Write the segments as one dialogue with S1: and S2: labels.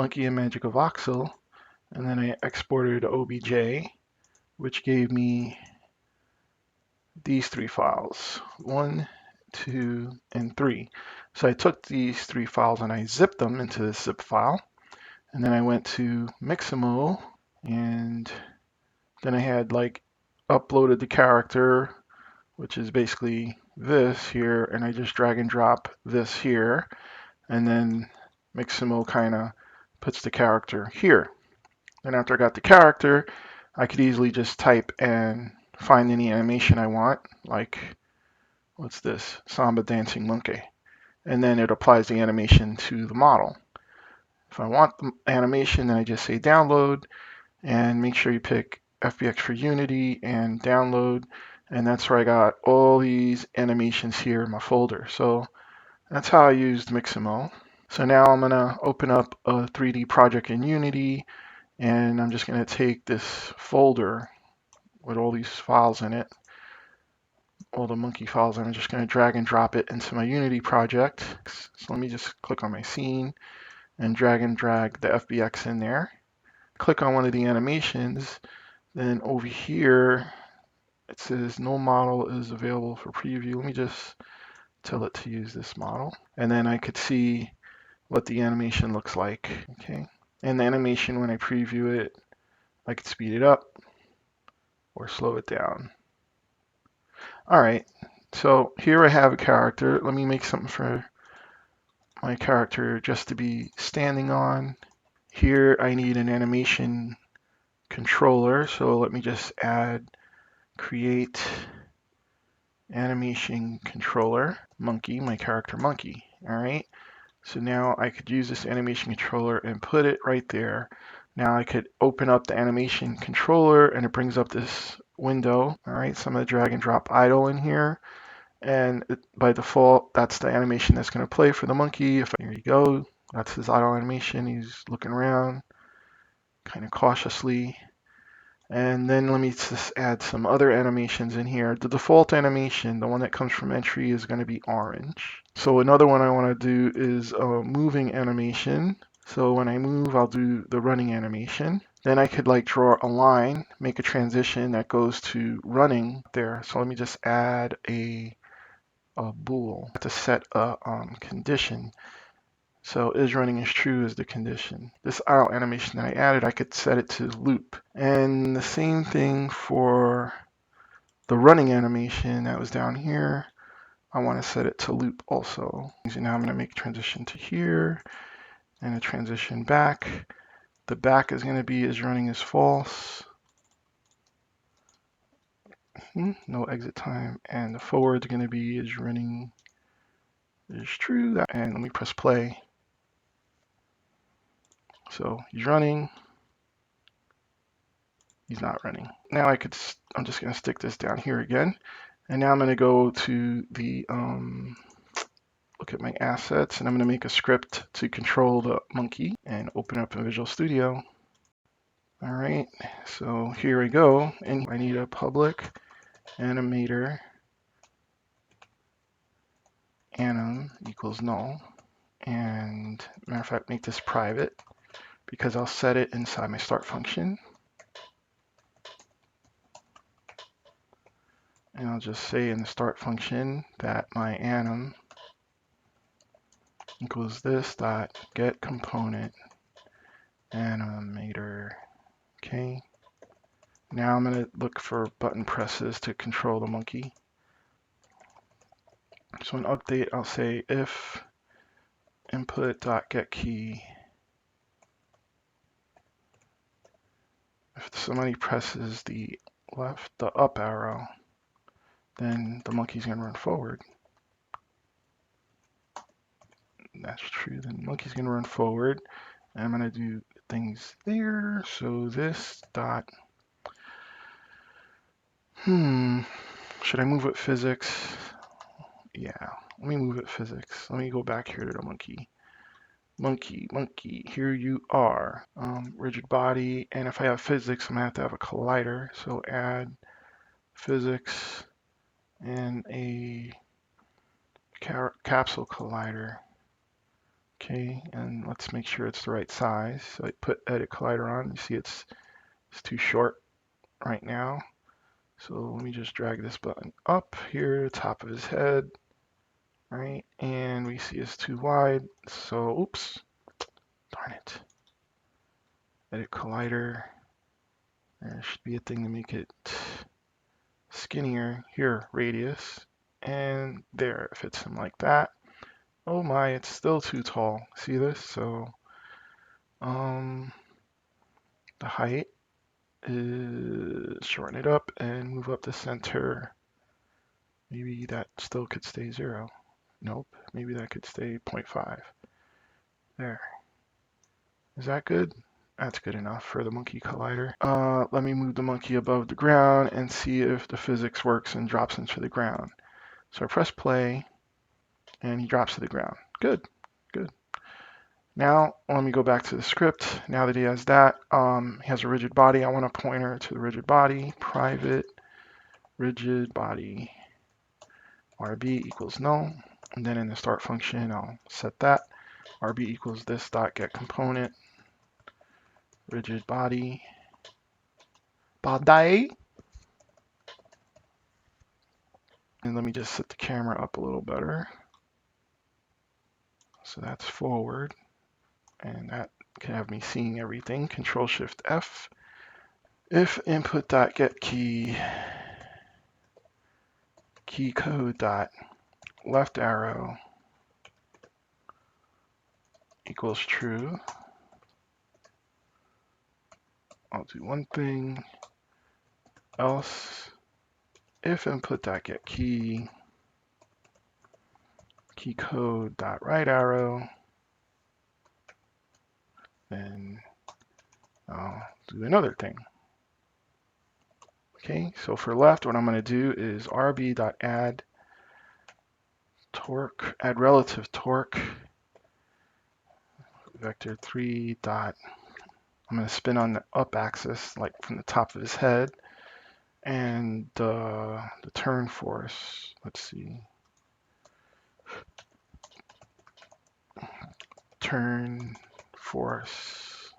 S1: monkey in magicavoxel, and then I exported OBJ, which gave me these three files, 1, 2, and 3. So I took these three files and I zipped them into this zip file, and then I went to mixamo, and then I had like uploaded the character, which is basically this here, and I just drag and drop this here, and then mixamo kind of puts the character here. Then after I got the character, I could easily just type and find any animation I want, like, what's this? Samba dancing monkey. And then it applies the animation to the model. If I want the animation, then I just say download, and make sure you pick FBX for Unity and download. And that's where I got all these animations here in my folder. So that's how I used Mixamo. So now I'm gonna open up a 3D project in Unity, and I'm just gonna take this folder with all these files in it, all the monkey files, and I'm just gonna drag and drop it into my Unity project. So let me just click on my scene and drag the FBX in there. Click on one of the animations, then over here it says no model is available for preview. Let me just tell it to use this model, and then I could see what the animation looks like. Okay, and the animation, when I preview it, I could speed it up or slow it down. All right, so here I have a character. Let me make something for my character just to be standing on. Here I need an animation controller, so let me just add create animation controller monkey, my character monkey. All right, so now I could use this animation controller and put it right there. Now I could open up the animation controller and it brings up this window. All right, so I'm going to drag and drop idle in here, and by default that's the animation that's going to play for the monkey. Here you go, that's his idle animation. He's looking around kind of cautiously. And then let me just add some other animations in here. The default animation, the one that comes from entry, is going to be orange. So another one I want to do is a moving animation. So when I move, I'll do the running animation. Then I could like draw a line, make a transition that goes to running there. So let me just add a bool to set a condition. So is running is true is the condition. This idle animation that I added, I could set it to loop. And the same thing for the running animation that was down here. I want to set it to loop also. So now I'm going to make a transition to here and a transition back. The back is going to be is running is false. No exit time. And the forward is going to be is running is true. And let me press play. So he's running. He's not running. Now I'm just going to stick this down here again. And now I'm going to go to the, look at my assets, and I'm going to make a script to control the monkey and open up in Visual Studio. All right, so here we go. And I need a public animator anim equals null. And matter of fact, make this private because I'll set it inside my start function. And I'll just say in the start function that my anim equals this dot get component animator. Okay. Now I'm going to look for button presses to control the monkey. So in update, I'll say if input dot get key. If somebody presses the up arrow, then the monkey's going to run forward. That's true. Then the monkey's going to run forward. And I'm going to do things there. So this dot. Should I move it physics? Yeah. Let me move it physics. Let me go back here to the monkey. Monkey, here you are. Rigid body. And if I have physics, I'm going to have a collider. So add physics and a capsule collider. Okay, and let's make sure it's the right size. So I put edit collider on. You see it's too short right now. So let me just drag this button up here, top of his head, right? And we see it's too wide. So, oops, darn it. Edit collider. There should be a thing to make it skinnier. Here, radius. And there, it fits him like that. Oh my, it's still too tall. See this? So, the height is shorten it up and move up the center. Maybe that still could stay 0. Nope, maybe that could stay 0.5. There. Is that good? That's good enough for the monkey collider. Let me move the monkey above the ground and see if the physics works and drops into the ground. So I press play and he drops to the ground. Good, good. Now let me go back to the script. Now that he has that, he has a rigid body. I want to pointer to the rigid body. Private rigid body RB equals null. And then in the start function, I'll set that. RB equals this dot get component rigid body. Body. And let me just set the camera up a little better. So that's forward. And that can have me seeing everything. Control Shift F. If input dot get key code dot left arrow equals true, I'll do one thing. Else, if input dot get key code dot right arrow, then I'll do another thing. Okay, so for left, what I'm going to do is rb.add torque, add relative torque, vector 3 dot, I'm going to spin on the up axis, like from the top of his head, and the turn force, let's see, turn force,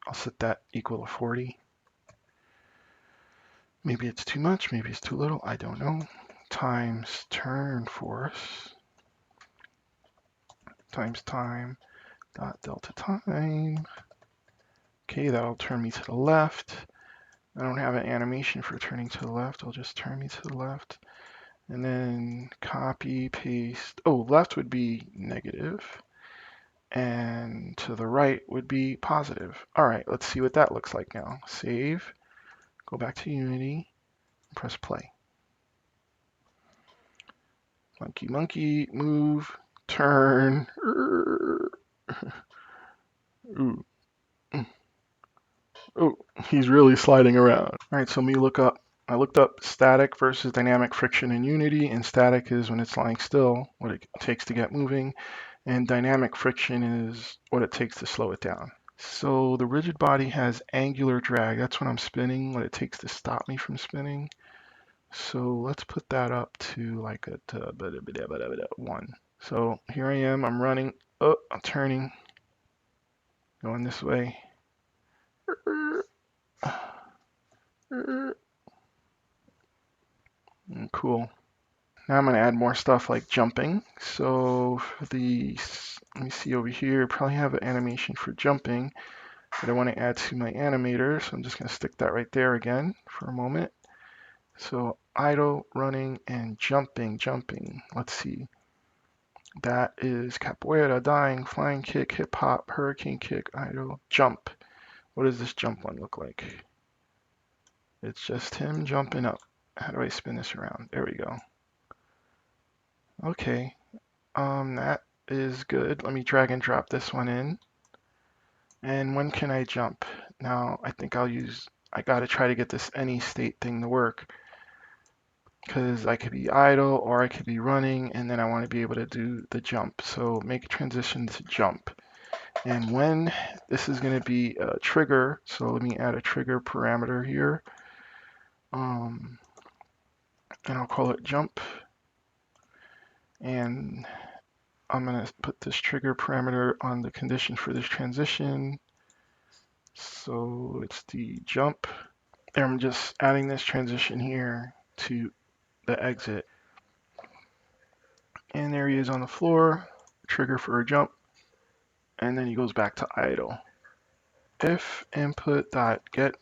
S1: I'll set that equal to 40. Maybe it's too much, maybe it's too little, I don't know. Times turn force times time dot delta time. Okay, that'll turn me to the left. I don't have an animation for turning to the left. I'll just turn me to the left. And then copy, paste. Oh, left would be negative. And to the right would be positive. All right, let's see what that looks like now. Save, go back to Unity, press play. Monkey, monkey, move, turn. Ooh. Oh, he's really sliding around. All right, so let me look up. I looked up static versus dynamic friction in Unity, and static is when it's lying still, what it takes to get moving, and dynamic friction is what it takes to slow it down. So the rigid body has angular drag. That's when I'm spinning, what it takes to stop me from spinning. So let's put that up to like a 1. So here I am, I'm running, oh, I'm turning, going this way. Cool. Now I'm going to add more stuff like jumping. So for the, let me see over here, probably have an animation for jumping that I want to add to my animator. So I'm just going to stick that right there again for a moment. So idle, running, and jumping. Let's see. That is capoeira, dying, flying kick, hip hop, hurricane kick, idle, jump. What does this jump one look like? It's just him jumping up. How do I spin this around? There we go. Okay, that is good. Let me drag and drop this one in. And when can I jump? Now, I think I gotta try to get this any state thing to work, because I could be idle or I could be running, and then I want to be able to do the jump. So make a transition to jump. And when this is going to be a trigger, so let me add a trigger parameter here. And I'll call it jump. And I'm going to put this trigger parameter on the condition for this transition. So it's the jump. And I'm just adding this transition here to the exit. And there he is on the floor, trigger for a jump, and then he goes back to idle. If input.get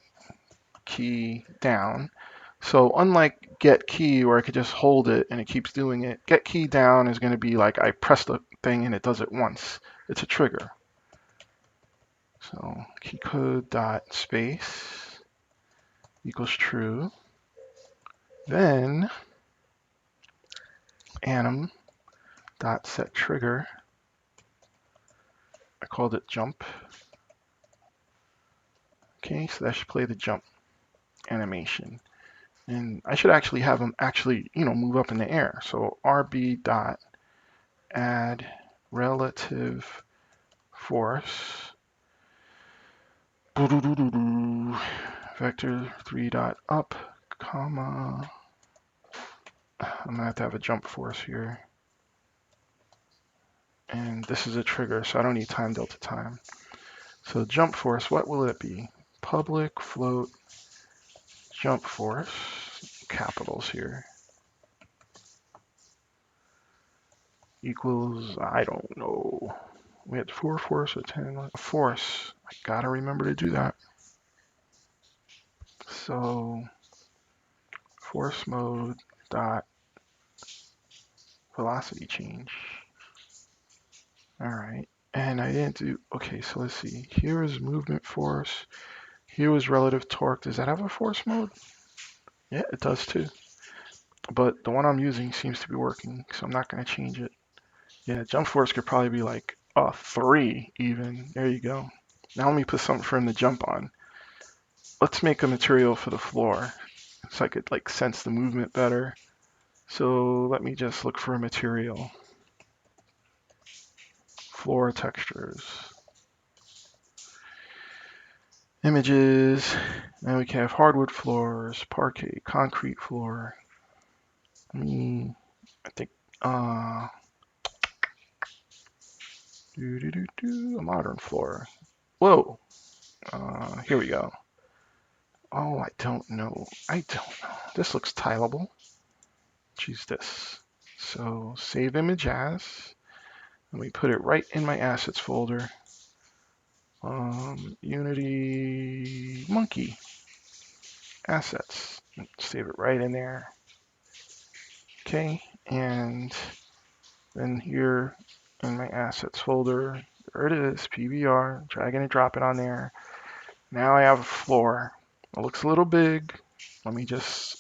S1: key down, so unlike get key where I could just hold it and it keeps doing it, get key down is going to be like I press the thing and it does it once. It's a trigger. So key code dot space equals true. Then anim dot set trigger. I called it jump. Okay, so that should play the jump animation. And I should actually have them move up in the air. So RB dot add relative force vector 3 dot up, comma. I'm gonna have to have a jump force here. And this is a trigger, so I don't need time delta time. So jump force, what will it be? Public float jump force, capitals here, equals, I don't know. We had 4 force or 10 force. I gotta remember to do that. So force mode dot velocity change. All right. And I didn't do, okay, so let's see. Here is movement force. Here was relative torque. Does that have a force mode? Yeah, it does too. But the one I'm using seems to be working, so I'm not going to change it. Yeah, jump force could probably be like a 3 even. There you go. Now let me put something for him to jump on. Let's make a material for the floor so I could like sense the movement better. So let me just look for a material. Floor textures. Images. Now we can have hardwood floors, parquet, concrete floor. I think a modern floor. Whoa. Here we go. Oh, I don't know. This looks tileable. Choose this. So save image as. Let me put it right in my assets folder. Unity monkey assets. Save it right in there. Okay, and then here in my assets folder, there it is, PBR, dragging and dropping on there. Now I have a floor. It looks a little big. Let me just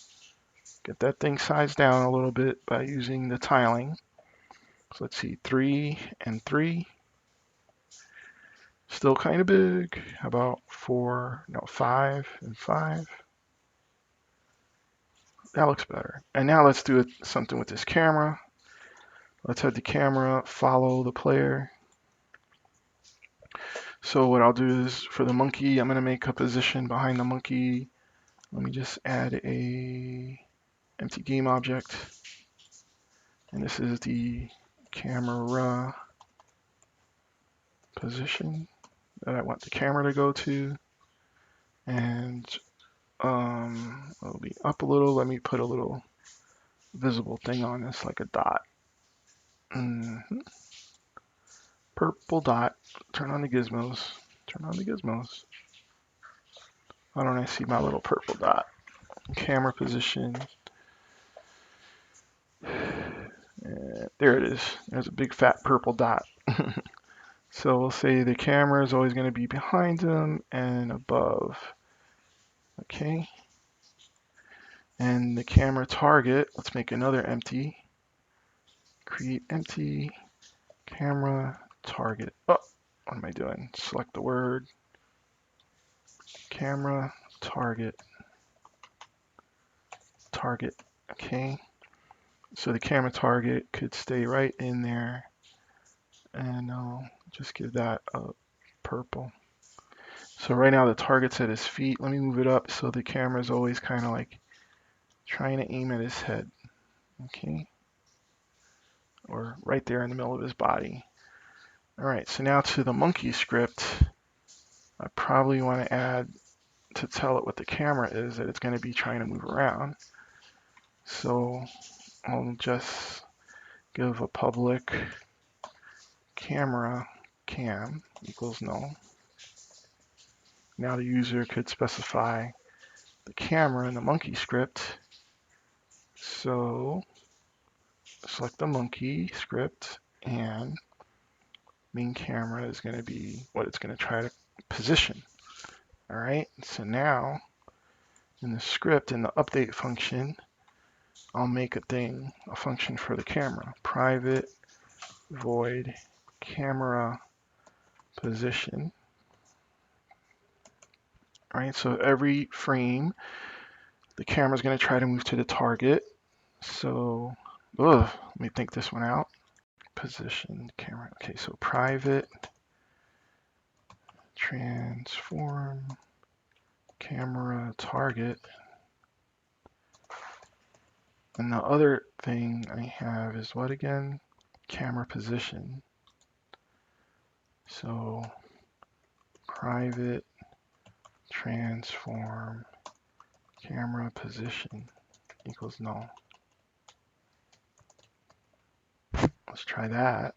S1: get that thing sized down a little bit by using the tiling. So let's see, 3 and 3. Still kind of big. How about 5 and 5? That looks better. And now let's do something with this camera. Let's have the camera follow the player. So what I'll do is for the monkey, I'm going to make a position behind the monkey. Let me just add a empty game object. And this is the camera position that I want the camera to go to. And it'll be up a little. Let me put a little visible thing on this, like a dot. Purple dot. Turn on the gizmos. Turn on the gizmos. Why don't I see my little purple dot? Camera position. There it is. There's a big fat purple dot. So we'll say the camera is always going to be behind them and above. Okay. And the camera target, let's make another empty. Create empty camera target. Oh, what am I doing? Select the word. Camera target. Target. Okay. So the camera target could stay right in there. And I'll just give that a purple. So right now the target's at his feet. Let me move it up so the camera is always kind of like trying to aim at his head. Okay. or right there in the middle of his body. All right, so now to the monkey script, I probably want to add to tell it what the camera is that it's going to be trying to move around. So I'll just give a public camera cam equals null. Now the user could specify the camera in the monkey script. So select the monkey script, and main camera is going to be what it's going to try to position. All right, so now in the script, in the update function, I'll make a function for the camera. Private void camera position. All right, so every frame, the camera is going to try to move to the target. So, let me think this one out. Position camera. Okay, so private transform camera target. And the other thing I have is what again? Camera position. So private transform camera position equals null. Let's try that.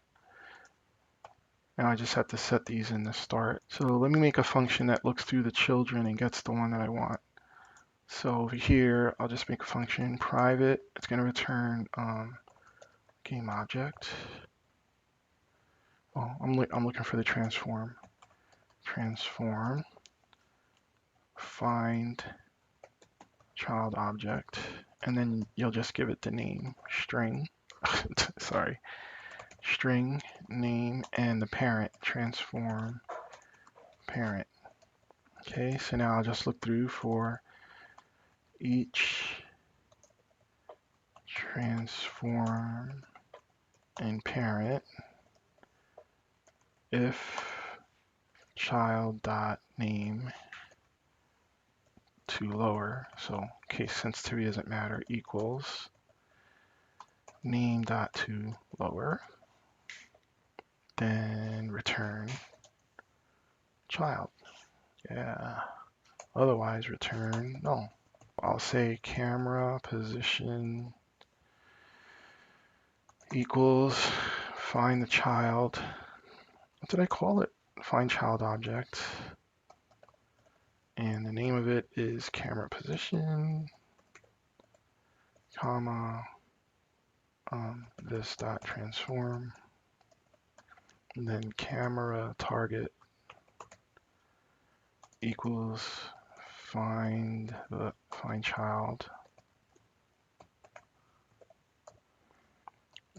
S1: Now I just have to set these in the start. So let me make a function that looks through the children and gets the one that I want. So over here, I'll just make a function private. It's going to return game object. Oh, I'm looking for the transform. Transform. Find child object, and then you'll just give it the name string. Sorry, string name and the parent transform parent. Okay, so now I'll just look through for each transform and parent if child dot name to lower, so case sensitivity doesn't matter, equals name dot to lower, then return child. Yeah, otherwise return null. I'll say camera position equals find the child. What did I call it? Find child object. And the name of it is camera position, comma, this dot transform, and then camera target equals find child,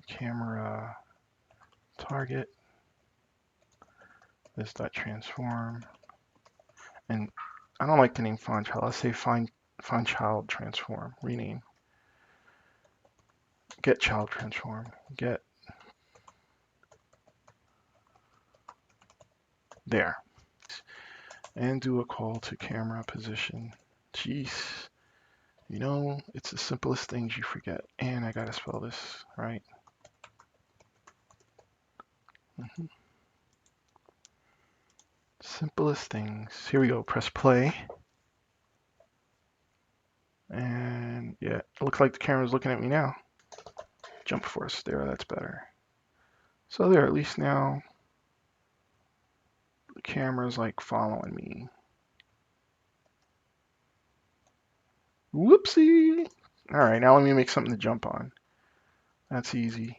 S1: camera target, this dot transform, and I don't like the name find child. Let's say find child transform, rename. Get child transform, get there. And do a call to camera position. Jeez, you know, it's the simplest things you forget. And I gotta spell this right. Simplest things. Here we go, press play. And yeah, it looks like the camera's looking at me now. Jump force, there, that's better. So there, at least now the camera's like following me. Whoopsie! All right, now let me make something to jump on. That's easy.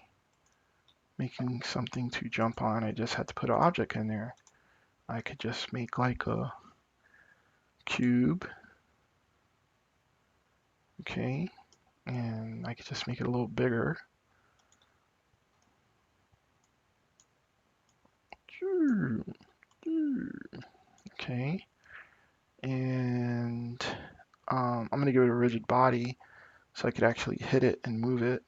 S1: Making something to jump on, I just had to put an object in there. I could just make like a cube. Okay, and I could just make it a little bigger. Okay, and I'm gonna give it a rigid body so I could actually hit it and move it.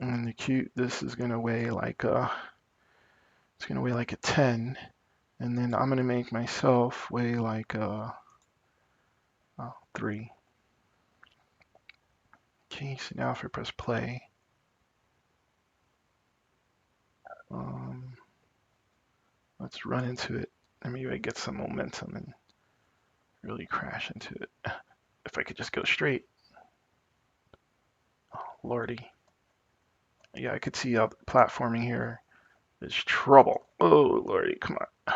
S1: And the cube, this is gonna weigh like it's gonna weigh like a 10, and then I'm gonna make myself weigh like a 3. Okay, so now if I press play, Let's run into it, and maybe I get some momentum and really crash into it. If I could just go straight. Oh, lordy. Yeah, I could see how platforming here is trouble. Oh, lordy, come on.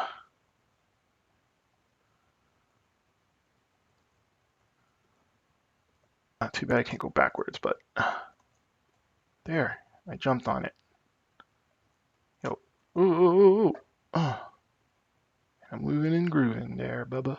S1: Not too bad I can't go backwards, but there, I jumped on it. Yo, ooh, ooh, ooh, ooh. Oh, I'm moving and grooving there, Bubba.